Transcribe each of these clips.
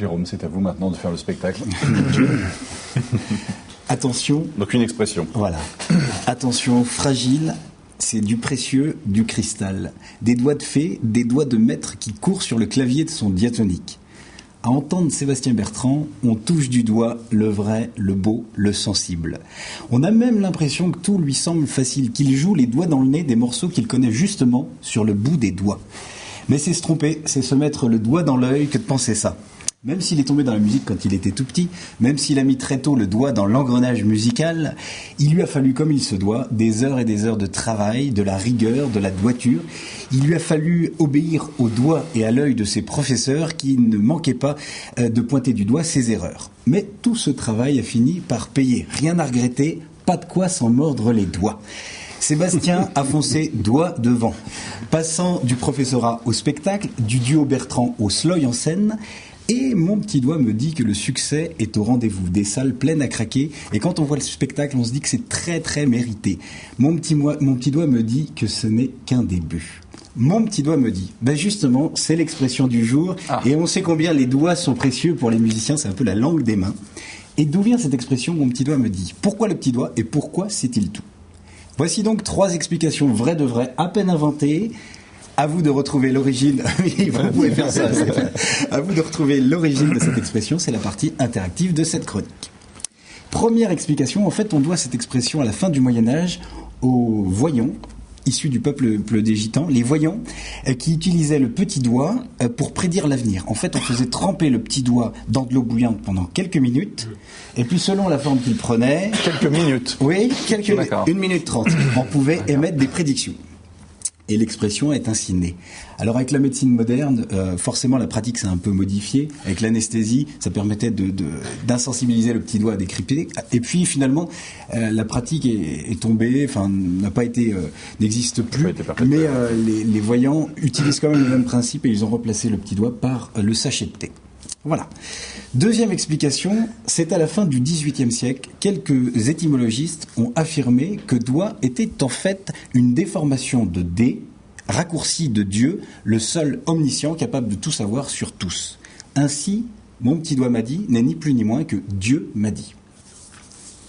Jérôme, c'est à vous maintenant de faire le spectacle. Attention. Donc une expression. Voilà. Attention, fragile, c'est du précieux, du cristal. Des doigts de fée, des doigts de maître qui courent sur le clavier de son diatonique. À entendre Sébastien Bertrand, on touche du doigt le vrai, le beau, le sensible. On a même l'impression que tout lui semble facile, qu'il joue les doigts dans le nez des morceaux qu'il connaît justement sur le bout des doigts. Mais c'est se tromper, c'est se mettre le doigt dans l'œil que de penser ça. Même s'il est tombé dans la musique quand il était tout petit, même s'il a mis très tôt le doigt dans l'engrenage musical, il lui a fallu, comme il se doit, des heures et des heures de travail, de la rigueur, de la doigture. Il lui a fallu obéir au doigt et à l'œil de ses professeurs qui ne manquaient pas de pointer du doigt ses erreurs. Mais tout ce travail a fini par payer. Rien à regretter, pas de quoi s'en mordre les doigts. Sébastien a foncé doigt devant, passant du professorat au spectacle, du duo Bertrand au slow en scène. Et mon petit doigt me dit que le succès est au rendez-vous, des salles pleines à craquer. Et quand on voit le spectacle, on se dit que c'est très très mérité. Mon petit doigt me dit que ce n'est qu'un début. Mon petit doigt me dit, ben justement, c'est l'expression du jour. Et on sait combien les doigts sont précieux pour les musiciens, c'est un peu la langue des mains. Et d'où vient cette expression, mon petit doigt me dit? Pourquoi le petit doigt et pourquoi sait-il tout? Voici donc 3 explications vraies de vraies, à peine inventées. À vous de retrouver l'origine. Oui, vous pouvez faire ça. À vous de retrouver l'origine de cette expression. C'est la partie interactive de cette chronique. Première explication. En fait, on doit cette expression à la fin du Moyen-Âge aux voyants, issus du peuple des Gitans, les voyants, qui utilisaient le petit doigt pour prédire l'avenir. En fait, on faisait tremper le petit doigt dans de l'eau bouillante pendant quelques minutes, et puis selon la forme qu'il prenait... Quelques minutes. Oui, 1 minute 30. On pouvait émettre des prédictions. Et l'expression est ainsi née. Alors avec la médecine moderne, forcément la pratique s'est un peu modifiée. Avec l'anesthésie, ça permettait d'insensibiliser le petit doigt à décrypter. Et puis finalement, la pratique est tombée, enfin n'existe plus. Mais les voyants utilisent quand même le même principe et ils ont remplacé le petit doigt par le sachet de thé. Voilà. Deuxième explication, c'est à la fin du XVIIIe siècle, quelques étymologistes ont affirmé que doigt était en fait une déformation de dé, raccourci de Dieu, le seul omniscient capable de tout savoir sur tous. Ainsi, mon petit doigt m'a dit n'est ni plus ni moins que Dieu m'a dit.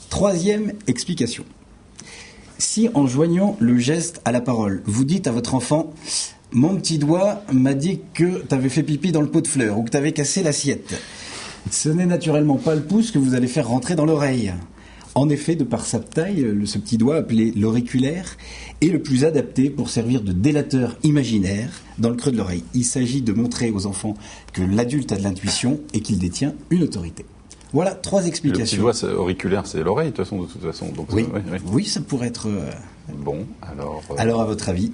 Troisième explication. Si en joignant le geste à la parole, vous dites à votre enfant « Mon petit doigt m'a dit que tu avais fait pipi dans le pot de fleurs ou que tu avais cassé l'assiette », ce n'est naturellement pas le pouce que vous allez faire rentrer dans l'oreille. En effet, de par sa taille, ce petit doigt appelé l'auriculaire est le plus adapté pour servir de délateur imaginaire dans le creux de l'oreille. Il s'agit de montrer aux enfants que l'adulte a de l'intuition et qu'il détient une autorité. Voilà 3 explications. Le petit doigt auriculaire, c'est l'oreille de toute façon. Donc oui. Oui, ça pourrait être... Bon, alors... Alors, à votre avis?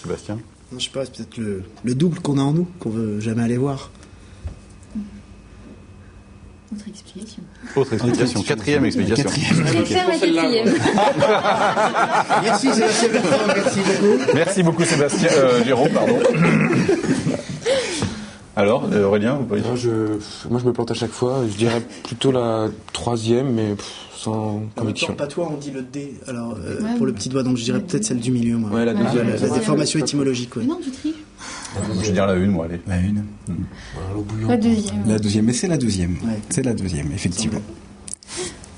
Sébastien? Je sais pas, c'est peut-être le double qu'on a en nous, qu'on veut jamais aller voir. Autre explication. Quatrième explication. Je vais faire la 4e. Merci Sébastien Bertrand, merci beaucoup. Merci beaucoup Sébastien, Jérôme, pardon. Alors, Aurélien, vous pouvez dire? Moi, je me plante à chaque fois. Je dirais plutôt la 3e, mais sans conviction. Pas toi, on dit le D. Alors, pour le petit doigt, donc je dirais peut-être celle du milieu. Moi. Ouais, la deuxième. La déformation étymologique. Ouais. Non, tu triches. Je vais dire la 1, moi, allez. La 1. La 2e. La 2e, mais c'est la 2e. Ouais. C'est la 2e, effectivement.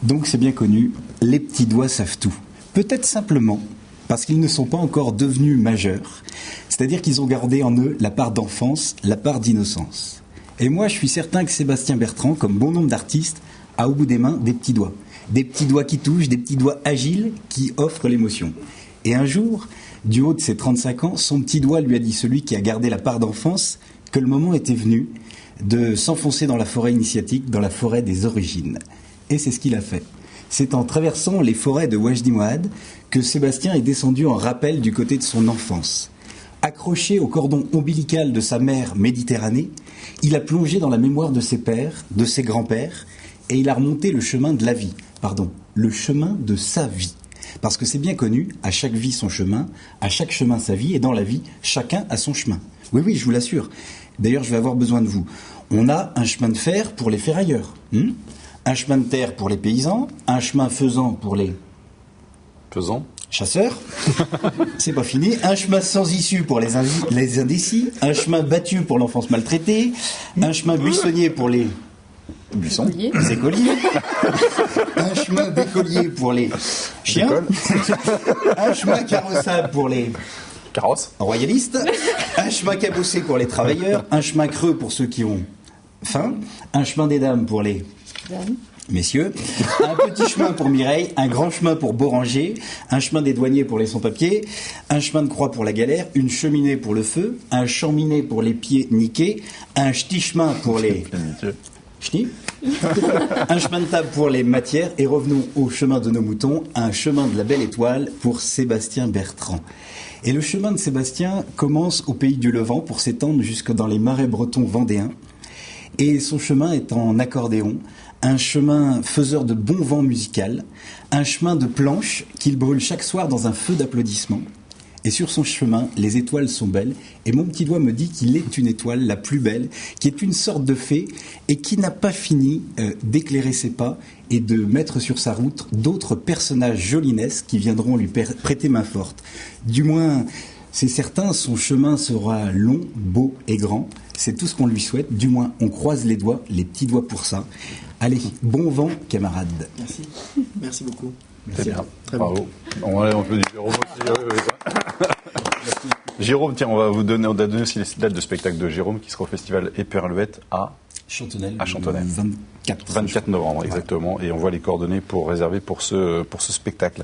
Donc, c'est bien connu, les petits doigts savent tout. Peut-être simplement parce qu'ils ne sont pas encore devenus majeurs. C'est-à-dire qu'ils ont gardé en eux la part d'enfance, la part d'innocence. Et moi, je suis certain que Sébastien Bertrand, comme bon nombre d'artistes, a au bout des mains des petits doigts. Des petits doigts qui touchent, des petits doigts agiles qui offrent l'émotion. Et un jour, du haut de ses 35 ans, son petit doigt lui a dit, celui qui a gardé la part d'enfance, que le moment était venu de s'enfoncer dans la forêt initiatique, dans la forêt des origines. Et c'est ce qu'il a fait. C'est en traversant les forêts de Wajdi Mouad que Sébastien est descendu en rappel du côté de son enfance. Accroché au cordon ombilical de sa mère Méditerranée, il a plongé dans la mémoire de ses pères, de ses grands-pères, et il a remonté le chemin de la vie, le chemin de sa vie. Parce que c'est bien connu, à chaque vie son chemin, à chaque chemin sa vie, et dans la vie, chacun a son chemin. Oui, je vous l'assure. D'ailleurs, je vais avoir besoin de vous. On a un chemin de fer pour les ferrailleurs, un chemin de terre pour les paysans, un chemin faisant pour les... Faisant. Chasseur, c'est pas fini. Un chemin sans issue pour les indécis. Un chemin battu pour l'enfance maltraitée. Un chemin buissonnier pour les Buisson. écoliers. Un chemin d'écolier pour les chiens. Un chemin carrossable pour les Carrosse. royalistes. Un chemin cabossé pour les travailleurs. Un chemin creux pour ceux qui ont faim. Un chemin des dames pour les messieurs, un petit chemin pour Mireille, un grand chemin pour Boranger, un chemin des douaniers pour les sans-papiers, un chemin de croix pour la galère, une cheminée pour le feu, un cheminé pour les pieds niqués, un ch'ti chemin pour les ch'tis, un chemin de table pour les matières, et revenons au chemin de nos moutons, un chemin de la belle étoile pour Sébastien Bertrand. Et le chemin de Sébastien commence au pays du Levant pour s'étendre jusque dans les marais bretons vendéens, et son chemin est en accordéon, un chemin faiseur de bon vent musical, un chemin de planches qu'il brûle chaque soir dans un feu d'applaudissements. Et sur son chemin, les étoiles sont belles, et mon petit doigt me dit qu'il est une étoile, la plus belle, qui est une sorte de fée, et qui n'a pas fini d'éclairer ses pas et de mettre sur sa route d'autres personnages jolinesques qui viendront lui prêter main forte. Du moins, c'est certain, son chemin sera long, beau et grand. C'est tout ce qu'on lui souhaite, du moins on croise les doigts, les petits doigts pour ça. Allez, bon vent, camarades. Merci. Merci beaucoup. C'est bien. Très Bravo. bon. On peut dire Jérôme aussi. Jérôme, tiens, on va donner aussi les dates de spectacle de Jérôme qui sera au festival Éperluette à Chantenelle. À Chantenelle. 24. 24 novembre, exactement. Et on voit les coordonnées pour réserver pour ce spectacle.